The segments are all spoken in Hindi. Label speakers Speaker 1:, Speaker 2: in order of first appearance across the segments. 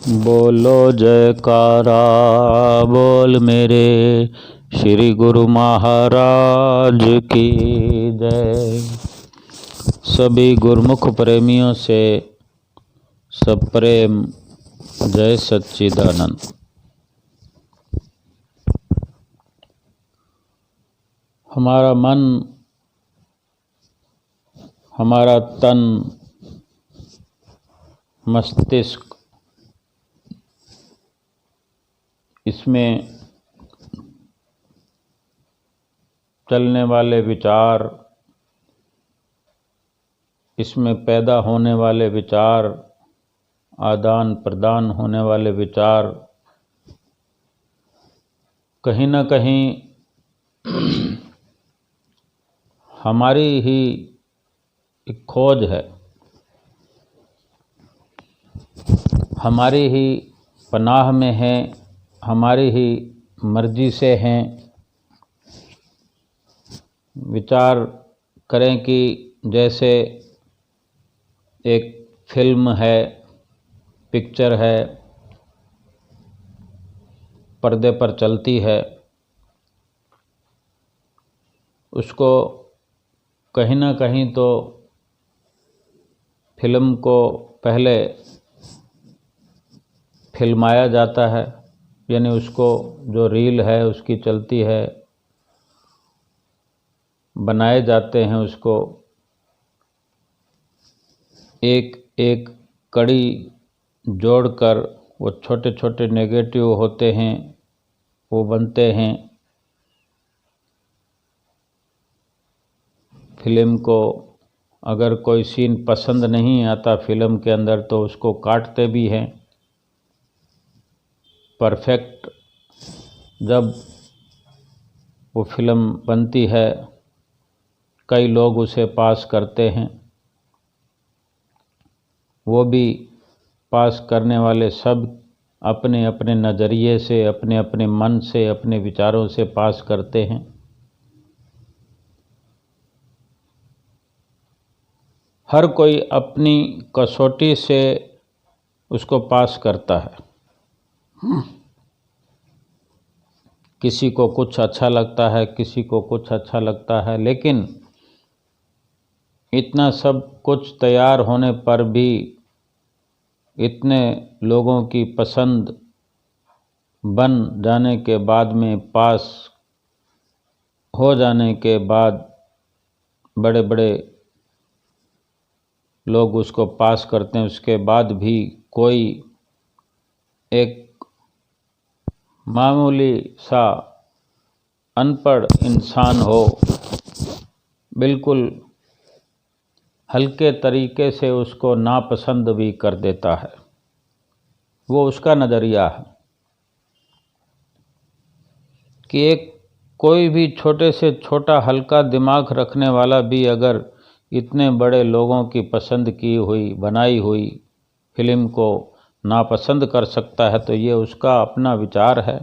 Speaker 1: बोलो जयकारा बोल मेरे श्री गुरु महाराज की जय। सभी गुरुमुख प्रेमियों से सब प्रेम जय सच्चिदानंद। हमारा मन, हमारा तन, मस्तिष्क, इसमें चलने वाले विचार, इसमें पैदा होने वाले विचार, आदान प्रदान होने वाले विचार कहीं न कहीं हमारी ही एक खोज है, हमारी ही पनाह में है, हमारी ही मर्जी से हैं। विचार करें कि जैसे एक फिल्म है, पिक्चर है, पर्दे पर चलती है, उसको कहीं ना कहीं तो फिल्म को पहले फिल्माया जाता है, यानी उसको जो रील है उसकी चलती है, बनाए जाते हैं, उसको एक एक कड़ी जोड़कर वो छोटे छोटे नेगेटिव होते हैं, वो बनते हैं। फिल्म को अगर कोई सीन पसंद नहीं आता फिल्म के अंदर तो उसको काटते भी हैं। परफेक्ट जब वो फिल्म बनती है, कई लोग उसे पास करते हैं। वो भी पास करने वाले सब अपने अपने नज़रिए से, अपने अपने मन से, अपने विचारों से पास करते हैं। हर कोई अपनी कसौटी से उसको पास करता है। किसी को कुछ अच्छा लगता है, किसी को कुछ अच्छा लगता है, लेकिन इतना सब कुछ तैयार होने पर भी, इतने लोगों की पसंद बन जाने के बाद में, पास हो जाने के बाद, बड़े बड़े लोग उसको पास करते हैं, उसके बाद भी कोई एक मामूली सा अनपढ़ इंसान हो, बिल्कुल हल्के तरीके से उसको नापसंद भी कर देता है। वो उसका नज़रिया है कि एक कोई भी छोटे से छोटा हल्का दिमाग रखने वाला भी अगर इतने बड़े लोगों की पसंद की हुई, बनाई हुई फिल्म को नापसंद कर सकता है, तो ये उसका अपना विचार है।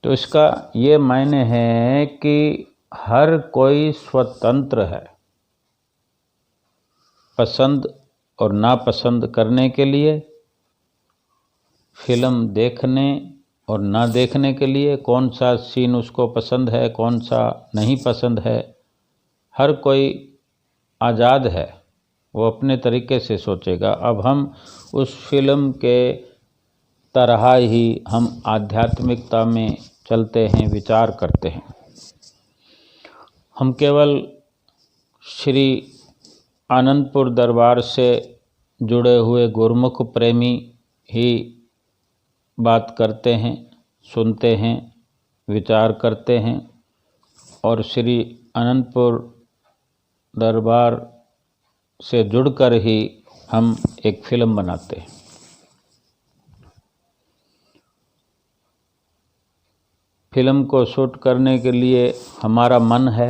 Speaker 1: तो इसका ये मायने है कि हर कोई स्वतंत्र है पसंद और नापसंद करने के लिए, फिल्म देखने और ना देखने के लिए। कौन सा सीन उसको पसंद है, कौन सा नहीं पसंद है, हर कोई आज़ाद है, वो अपने तरीके से सोचेगा। अब हम उस फिल्म के तरह ही हम आध्यात्मिकता में चलते हैं, विचार करते हैं। हम केवल श्री आनंदपुर दरबार से जुड़े हुए गुरुमुख प्रेमी ही बात करते हैं, सुनते हैं, विचार करते हैं, और श्री आनंदपुर दरबार से जुड़कर ही हम एक फिल्म बनाते हैं। फिल्म को शूट करने के लिए हमारा मन है,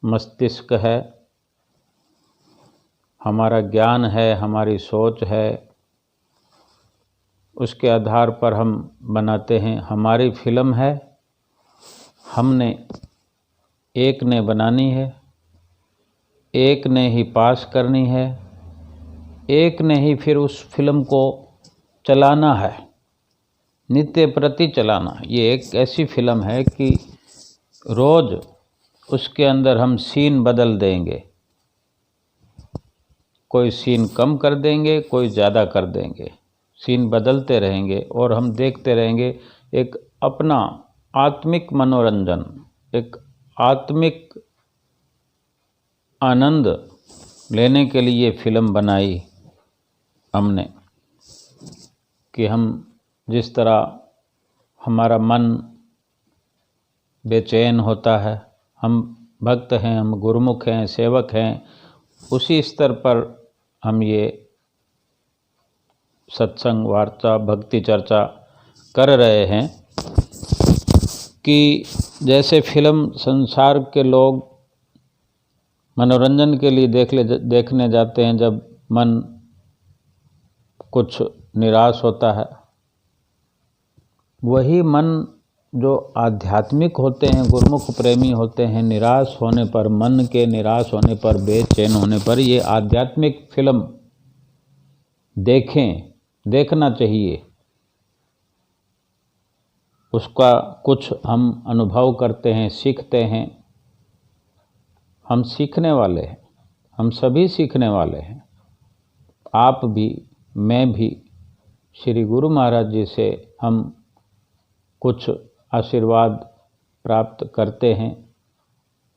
Speaker 1: मस्तिष्क है, हमारा ज्ञान है, हमारी सोच है, उसके आधार पर हम बनाते हैं। हमारी फिल्म है, हमने एक ने बनानी है, एक ने ही पास करनी है, एक ने ही फिर उस फिल्म को चलाना है, नित्य प्रति चलाना। ये एक ऐसी फिल्म है कि रोज़ उसके अंदर हम सीन बदल देंगे, कोई सीन कम कर देंगे, कोई ज़्यादा कर देंगे, सीन बदलते रहेंगे और हम देखते रहेंगे। एक अपना आत्मिक मनोरंजन, एक आत्मिक आनंद लेने के लिए फिल्म बनाई हमने कि हम जिस तरह हमारा मन बेचैन होता है, हम भक्त हैं, हम गुरुमुख हैं, सेवक हैं, उसी स्तर पर हम ये सत्संग वार्ता भक्ति चर्चा कर रहे हैं कि जैसे फिल्म संसार के लोग मनोरंजन के लिए देखने जाते हैं जब मन कुछ निराश होता है, वही मन जो आध्यात्मिक होते हैं, गुरुमुख प्रेमी होते हैं, निराश होने पर, मन के निराश होने पर, बेचैन होने पर ये आध्यात्मिक फिल्म देखना चाहिए। उसका कुछ हम अनुभव करते हैं, सीखते हैं। हम सीखने वाले हैं, हम सभी सीखने वाले हैं। आप भी, मैं भी श्री गुरु महाराज जी से हम कुछ आशीर्वाद प्राप्त करते हैं।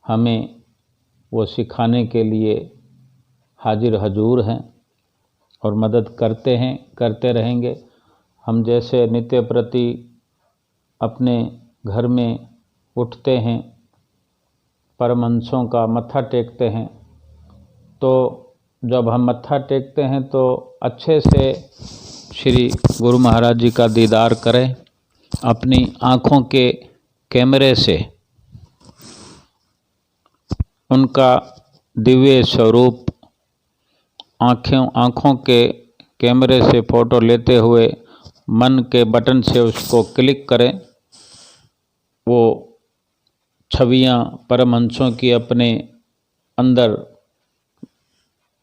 Speaker 1: हमें वो सिखाने के लिए हाजिर हजूर हैं और मदद करते हैं, करते रहेंगे। हम जैसे नित्य प्रति अपने घर में उठते हैं, परमहंसों का मत्था टेकते हैं, तो जब हम मत्था टेकते हैं तो अच्छे से श्री गुरु महाराज जी का दीदार करें, अपनी आँखों के कैमरे से उनका दिव्य स्वरूप आँखों के कैमरे से फ़ोटो लेते हुए मन के बटन से उसको क्लिक करें। वो छवियाँ परमहंसों की अपने अंदर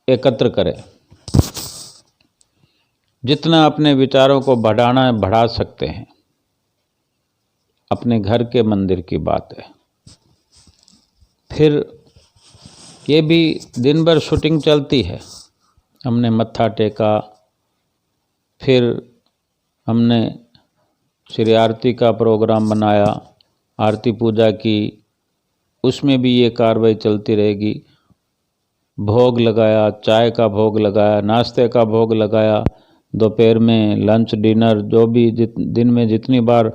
Speaker 1: एकत्र करें। जितना अपने विचारों को बढ़ाना है बढ़ा सकते हैं। अपने घर के मंदिर की बात है। फिर ये भी दिन भर शूटिंग चलती है। हमने मत्था टेका, फिर हमने श्री आरती का प्रोग्राम बनाया, आरती पूजा की, उसमें भी ये कार्रवाई चलती रहेगी। भोग लगाया, चाय का भोग लगाया, नाश्ते का भोग लगाया, दोपहर में लंच डिनर, जो भी दिन में जितनी बार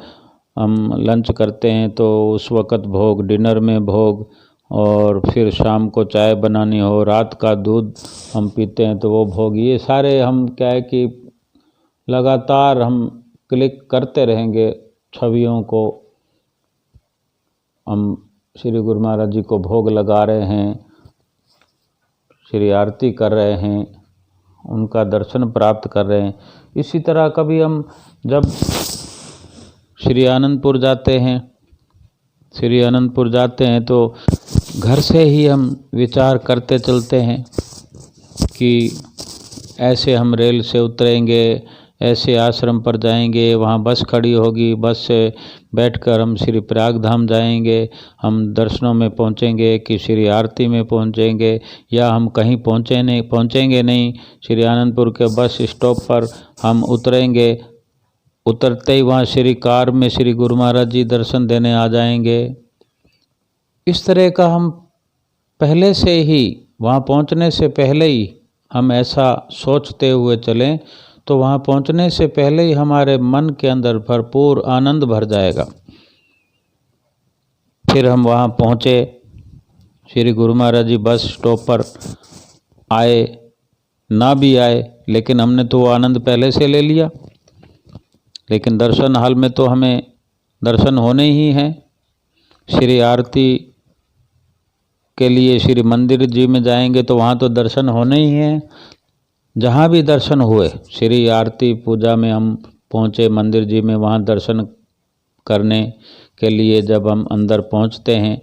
Speaker 1: हम लंच करते हैं तो उस वक़्त भोग, डिनर में भोग, और फिर शाम को चाय बनानी हो, रात का दूध हम पीते हैं तो वो भोग। ये सारे हम क्या है कि लगातार हम क्लिक करते रहेंगे छवियों को। हम श्री गुरु महाराज जी को भोग लगा रहे हैं, श्री आरती कर रहे हैं, उनका दर्शन प्राप्त कर रहे हैं। इसी तरह कभी हम जब श्री आनंदपुर जाते हैं तो घर से ही हम विचार करते चलते हैं कि ऐसे हम रेल से उतरेंगे, ऐसे आश्रम पर जाएंगे, वहाँ बस खड़ी होगी, बस से बैठकर हम श्री प्रयाग धाम जाएंगे, हम दर्शनों में पहुँचेंगे कि श्री आरती में पहुँचेंगे, या हम कहीं पहुँचेंगे नहीं, श्री आनंदपुर के बस स्टॉप पर हम उतरेंगे, उतरते ही वहाँ श्री कार में श्री गुरु महाराज जी दर्शन देने आ जाएंगे। इस तरह का हम पहले से ही, वहाँ पहुँचने से पहले ही हम ऐसा सोचते हुए चलें तो वहाँ पहुँचने से पहले ही हमारे मन के अंदर भरपूर आनंद भर जाएगा। फिर हम वहाँ पहुँचे, श्री गुरु महाराज जी बस स्टॉप पर आए, ना भी आए, लेकिन हमने तो वो आनंद पहले से ले लिया। लेकिन दर्शन हाल में तो हमें दर्शन होने ही हैं। श्री आरती के लिए श्री मंदिर जी में जाएंगे तो वहाँ तो दर्शन होने ही हैं। जहाँ भी दर्शन हुए, श्री आरती पूजा में हम पहुँचे मंदिर जी में, वहाँ दर्शन करने के लिए जब हम अंदर पहुँचते हैं,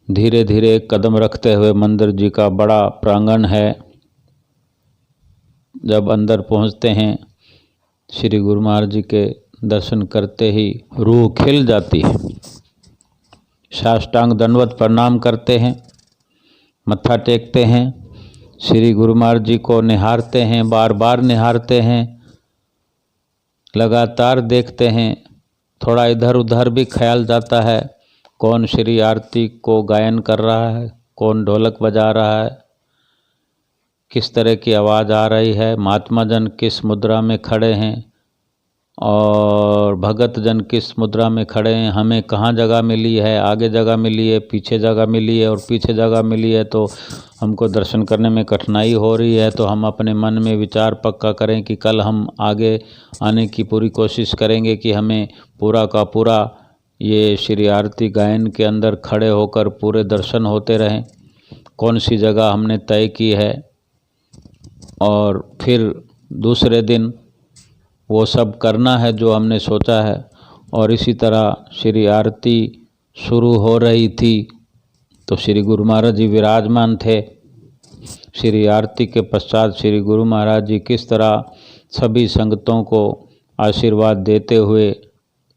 Speaker 1: धीरे धीरे कदम रखते हुए, मंदिर जी का बड़ा प्रांगण है, जब अंदर पहुंचते हैं, श्री गुरु महाराज जी के दर्शन करते ही रूह खिल जाती है। साष्टांग दंडवत प्रणाम करते हैं, मत्था टेकते हैं, श्री गुरु महाराज जी को निहारते हैं, बार बार निहारते हैं, लगातार देखते हैं। थोड़ा इधर उधर भी ख्याल जाता है, कौन श्री आरती को गायन कर रहा है, कौन ढोलक बजा रहा है, किस तरह की आवाज़ आ रही है, महात्मा जन किस मुद्रा में खड़े हैं और भगत जन किस मुद्रा में खड़े हैं, हमें कहाँ जगह मिली है, आगे जगह मिली है, पीछे जगह मिली है, और पीछे जगह मिली है तो हमको दर्शन करने में कठिनाई हो रही है। तो हम अपने मन में विचार पक्का करें कि कल हम आगे आने की पूरी कोशिश करेंगे कि हमें पूरा का पूरा ये श्री आरती गायन के अंदर खड़े होकर पूरे दर्शन होते रहें। कौन सी जगह हमने तय की है और फिर दूसरे दिन वो सब करना है जो हमने सोचा है। और इसी तरह श्री आरती शुरू हो रही थी तो श्री गुरु महाराज जी विराजमान थे। श्री आरती के पश्चात श्री गुरु महाराज जी किस तरह सभी संगतों को आशीर्वाद देते हुए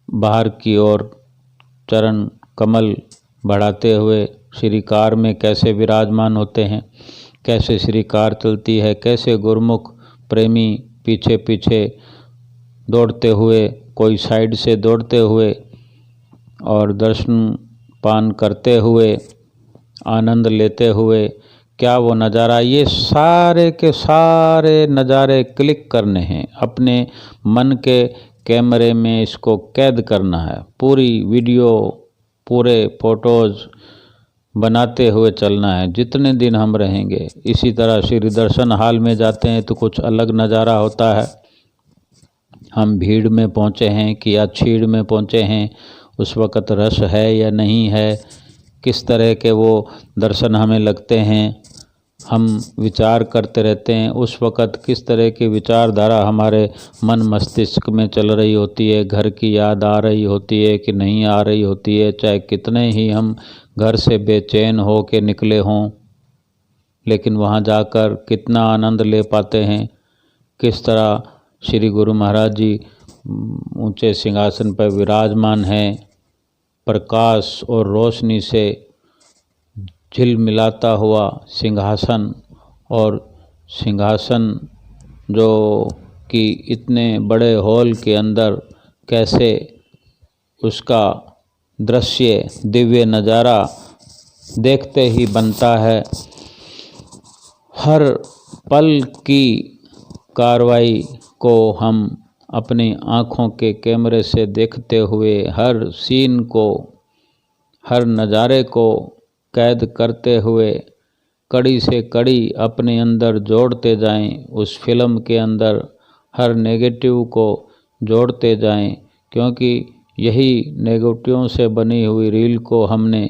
Speaker 1: बाहर की ओर चरण कमल बढ़ाते हुए श्री कार में कैसे विराजमान होते हैं, कैसे श्री कार चलती है, कैसे गुरुमुख प्रेमी पीछे पीछे दौड़ते हुए, कोई साइड से दौड़ते हुए और दर्शन पान करते हुए, आनंद लेते हुए, क्या वो नज़ारा, ये सारे के सारे नज़ारे क्लिक करने हैं, अपने मन के कैमरे में इसको कैद करना है। पूरी वीडियो, पूरे फोटोज़ बनाते हुए चलना है जितने दिन हम रहेंगे। इसी तरह श्री दर्शन हाल में जाते हैं तो कुछ अलग नज़ारा होता है। हम भीड़ में पहुँचे हैं कि या छीड़ में पहुँचे हैं, उस वक़्त रश है या नहीं है, किस तरह के वो दर्शन हमें लगते हैं, हम विचार करते रहते हैं। उस वक़्त किस तरह की विचारधारा हमारे मन मस्तिष्क में चल रही होती है, घर की याद आ रही होती है कि नहीं आ रही होती है, चाहे कितने ही हम घर से बेचैन हो के निकले हों, लेकिन वहाँ जाकर कितना आनंद ले पाते हैं। किस तरह श्री गुरु महाराज जी ऊंचे सिंहासन पर विराजमान हैं, प्रकाश और रोशनी से झिलमिलाता हुआ सिंहासन, और सिंहासन जो कि इतने बड़े हॉल के अंदर कैसे उसका दृश्य, दिव्य नज़ारा देखते ही बनता है। हर पल की कार्रवाई को हम अपनी आँखों के कैमरे से देखते हुए, हर सीन को, हर नज़ारे को कैद करते हुए कड़ी से कड़ी अपने अंदर जोड़ते जाएं, उस फिल्म के अंदर हर नेगेटिव को जोड़ते जाएं, क्योंकि यही नेगेटिवों से बनी हुई रील को हमने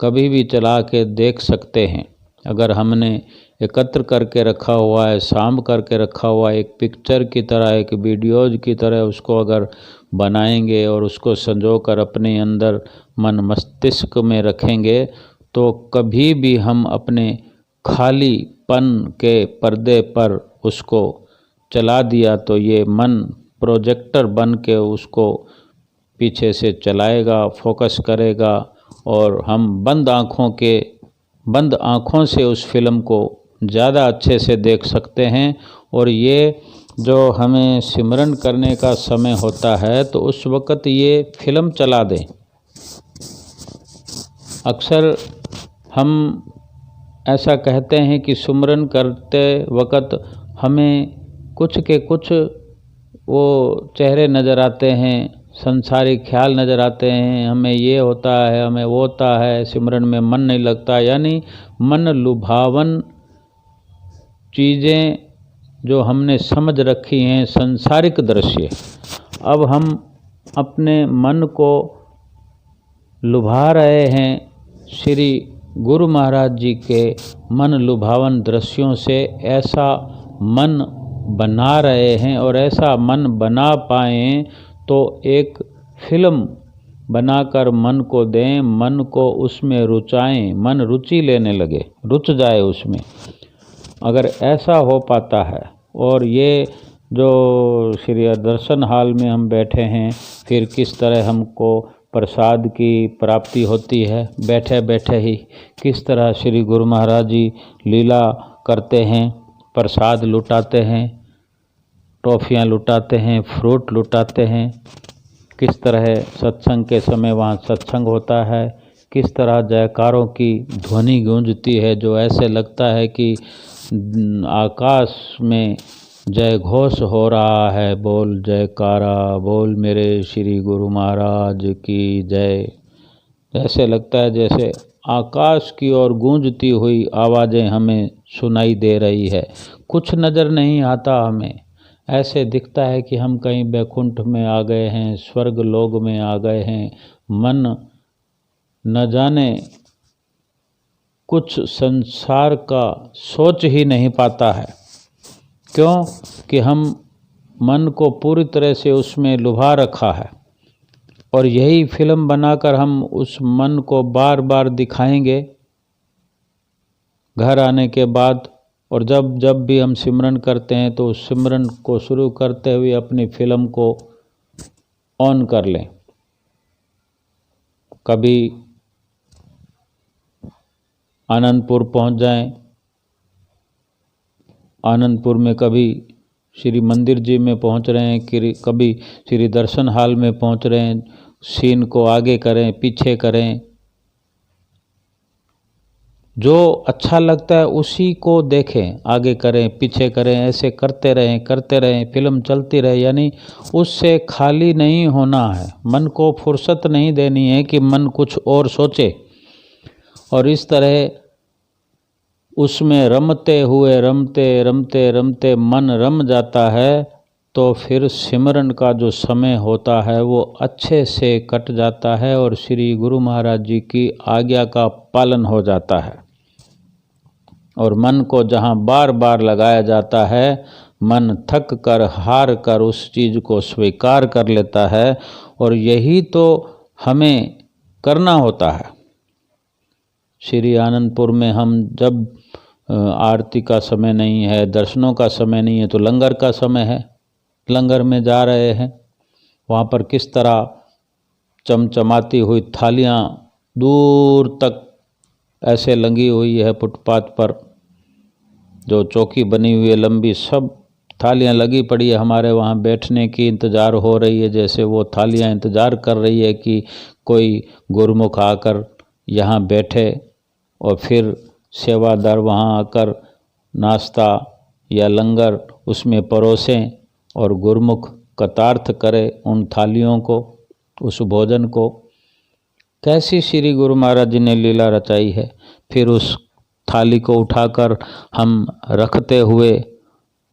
Speaker 1: कभी भी चला के देख सकते हैं। अगर हमने एकत्र करके रखा हुआ है, सांभ करके रखा हुआ है, एक पिक्चर की तरह, एक वीडियोज़ की तरह उसको अगर बनाएंगे और उसको संजो कर अपने अंदर मन मस्तिष्क में रखेंगे तो कभी भी हम अपने खालीपन के पर्दे पर उसको चला दिया तो ये मन प्रोजेक्टर बन के उसको पीछे से चलाएगा, फोकस करेगा, और हम बंद आँखों से उस फिल्म को ज़्यादा अच्छे से देख सकते हैं। और ये जो हमें सिमरन करने का समय होता है तो उस वक़्त ये फिल्म चला दें। अक्सर हम ऐसा कहते हैं कि सुमरन करते वक़्त हमें कुछ के कुछ वो चेहरे नज़र आते हैं, संसारिक ख्याल नज़र आते हैं, हमें ये होता है, हमें वो होता है, सिमरन में मन नहीं लगता, यानी मन लुभावन चीज़ें जो हमने समझ रखी हैं, संसारिक दृश्य। अब हम अपने मन को लुभा रहे हैं श्री गुरु महाराज जी के मन लुभावन दृश्यों से, ऐसा मन बना रहे हैं। और ऐसा मन बना पाएँ तो एक फिल्म बनाकर मन को दें, मन को उसमें रुचाएं, मन रुचि लेने लगे, रुच जाए उसमें। अगर ऐसा हो पाता है और ये जो श्री दर्शन हाल में हम बैठे हैं, फिर किस तरह हमको प्रसाद की प्राप्ति होती है। बैठे बैठे ही किस तरह श्री गुरु महाराज जी लीला करते हैं, प्रसाद लुटाते हैं, टॉफ़ियाँ लुटाते हैं, फ्रूट लुटाते हैं। किस तरह सत्संग के समय वहाँ सत्संग होता है, किस तरह जयकारों की ध्वनि गूंजती है, जो ऐसे लगता है कि आकाश में जय घोष हो रहा है। बोल जयकारा, बोल मेरे श्री गुरु महाराज की जय। ऐसे लगता है जैसे आकाश की ओर गूंजती हुई आवाज़ें हमें सुनाई दे रही है। कुछ नज़र नहीं आता हमें, ऐसे दिखता है कि हम कहीं बैकुंठ में आ गए हैं, स्वर्ग लोक में आ गए हैं। मन न जाने कुछ संसार का सोच ही नहीं पाता है। क्यों कि हम मन को पूरी तरह से उसमें लुभा रखा है, और यही फिल्म बनाकर हम उस मन को बार बार दिखाएंगे घर आने के बाद। और जब जब भी हम सिमरन करते हैं तो उस सिमरन को शुरू करते हुए अपनी फिल्म को ऑन कर लें। कभी आनंदपुर पहुंच जाएं, आनंदपुर में कभी श्री मंदिर जी में पहुंच रहे हैं, कभी श्री दर्शन हाल में पहुंच रहे हैं। सीन को आगे करें, पीछे करें, जो अच्छा लगता है उसी को देखें, आगे करें, पीछे करें, ऐसे करते रहें, फिल्म चलती रहे। यानी उससे खाली नहीं होना है, मन को फुर्सत नहीं देनी है कि मन कुछ और सोचे। और इस तरह उसमें रमते हुए रमते मन रम जाता है, तो फिर सिमरन का जो समय होता है वो अच्छे से कट जाता है और श्री गुरु महाराज जी की आज्ञा का पालन हो जाता है। और मन को जहाँ बार बार लगाया जाता है, मन थक कर हार कर उस चीज़ को स्वीकार कर लेता है। और यही तो हमें करना होता है। श्री आनंदपुर में हम जब आरती का समय नहीं है, दर्शनों का समय नहीं है, तो लंगर का समय है, लंगर में जा रहे हैं। वहाँ पर किस तरह चमचमाती हुई थालियाँ दूर तक ऐसे लगी हुई है, फुटपाथ पर जो चौकी बनी हुई है लंबी, सब थालियाँ लगी पड़ी है। हमारे वहाँ बैठने की इंतज़ार हो रही है, जैसे वो थालियाँ इंतज़ार कर रही है कि कोई गुरुमुख आकर यहाँ बैठे और फिर सेवादार वहाँ आकर नाश्ता या लंगर उसमें परोसें और गुरुमुख कतार्थ करे उन थालियों को, उस भोजन को। कैसी श्री गुरु महाराज जी ने लीला रचाई है। फिर उस थाली को उठाकर हम रखते हुए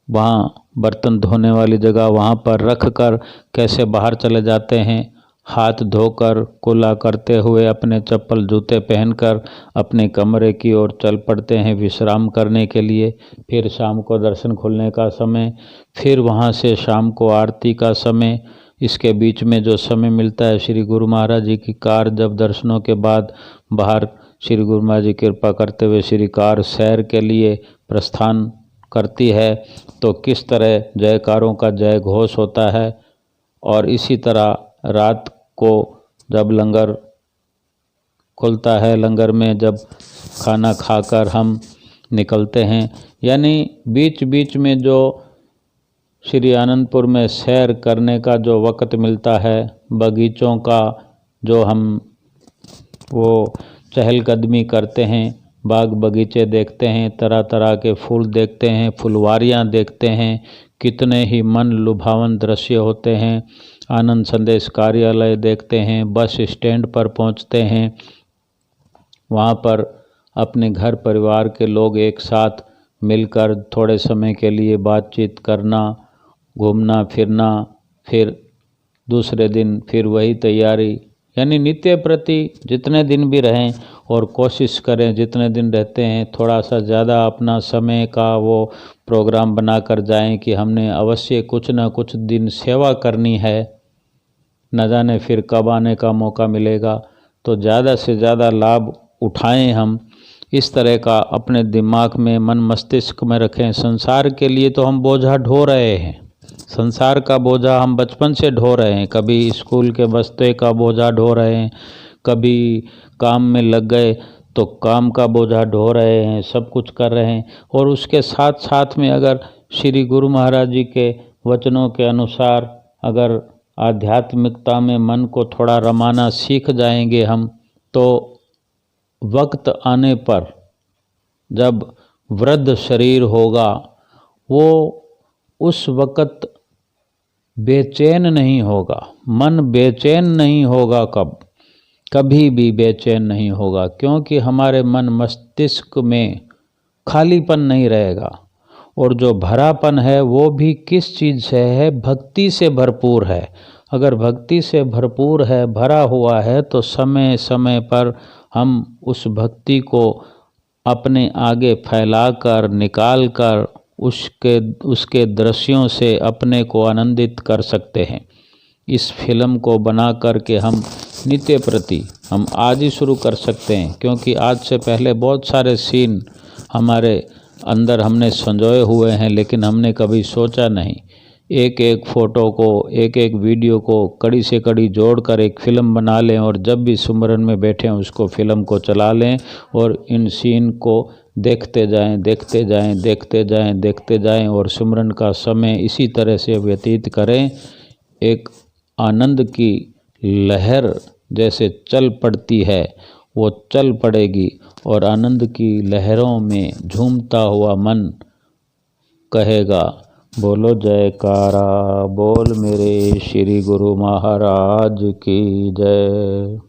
Speaker 1: वहाँ बर्तन धोने वाली जगह वहाँ पर रख कर कैसे बाहर चले जाते हैं, हाथ धोकर कुल्ला करते हुए अपने चप्पल जूते पहनकर अपने कमरे की ओर चल पड़ते हैं विश्राम करने के लिए। फिर शाम को दर्शन खुलने का समय, फिर वहाँ से शाम को आरती का समय। इसके बीच में जो समय मिलता है, श्री गुरु महाराज जी की कार जब दर्शनों के बाद बाहर श्री गुरु महाराज जी कृपा करते हुए श्री कार सैर के लिए प्रस्थान करती है, तो किस तरह जयकारों का जय घोष होता है। और इसी तरह रात को जब लंगर खुलता है, लंगर में जब खाना खाकर हम निकलते हैं, यानी बीच बीच में जो श्री आनंदपुर में सैर करने का जो वक़्त मिलता है, बगीचों का जो हम वो चहलकदमी करते हैं, बाग बगीचे देखते हैं, तरह तरह के फूल देखते हैं, फुलवारियाँ देखते हैं, कितने ही मन लुभावन दृश्य होते हैं। आनंद संदेश कार्यालय देखते हैं, बस स्टैंड पर पहुंचते हैं, वहाँ पर अपने घर परिवार के लोग एक साथ मिलकर थोड़े समय के लिए बातचीत करना, घूमना फिरना, फिर दूसरे दिन फिर वही तैयारी। यानी नित्य प्रति जितने दिन भी रहें और कोशिश करें जितने दिन रहते हैं थोड़ा सा ज़्यादा अपना समय का वो प्रोग्राम बनाकर जाएं कि हमने अवश्य कुछ न कुछ दिन सेवा करनी है, न जाने फिर कब आने का मौका मिलेगा। तो ज़्यादा से ज़्यादा लाभ उठाएं हम इस तरह का अपने दिमाग में, मन मस्तिष्क में रखें। संसार के लिए तो हम बोझा ढो रहे हैं, संसार का बोझा हम बचपन से ढो रहे हैं। कभी स्कूल के बस्ते का बोझा ढो रहे हैं, कभी काम में लग गए तो काम का बोझा ढो रहे हैं, सब कुछ कर रहे हैं। और उसके साथ साथ में अगर श्री गुरु महाराज जी के वचनों के अनुसार अगर आध्यात्मिकता में मन को थोड़ा रमाना सीख जाएंगे हम, तो वक्त आने पर जब वृद्ध शरीर होगा वो उस वक्त बेचैन नहीं होगा, मन बेचैन नहीं होगा, कभी भी बेचैन नहीं होगा, क्योंकि हमारे मन मस्तिष्क में खालीपन नहीं रहेगा। और जो भरापन है वो भी किस चीज़ से है? भक्ति से भरपूर है। अगर भक्ति से भरपूर है, भरा हुआ है, तो समय समय पर हम उस भक्ति को अपने आगे फैलाकर, निकाल कर उसके दृश्यों से अपने को आनंदित कर सकते हैं। इस फिल्म को बना कर के हम नित्य प्रति हम आज ही शुरू कर सकते हैं, क्योंकि आज से पहले बहुत सारे सीन हमारे अंदर हमने संजोए हुए हैं, लेकिन हमने कभी सोचा नहीं। एक एक फ़ोटो को, एक एक वीडियो को कड़ी से कड़ी जोड़कर एक फ़िल्म बना लें, और जब भी सुमरन में बैठें उसको फ़िल्म को चला लें और इन सीन को देखते जाएं, देखते जाएं, देखते जाएं, देखते जाएं, और सिमरन का समय इसी तरह से व्यतीत करें। एक आनंद की लहर जैसे चल पड़ती है वो चल पड़ेगी, और आनंद की लहरों में झूमता हुआ मन कहेगा, बोलो जयकारा बोल मेरे श्री गुरु महाराज की जय।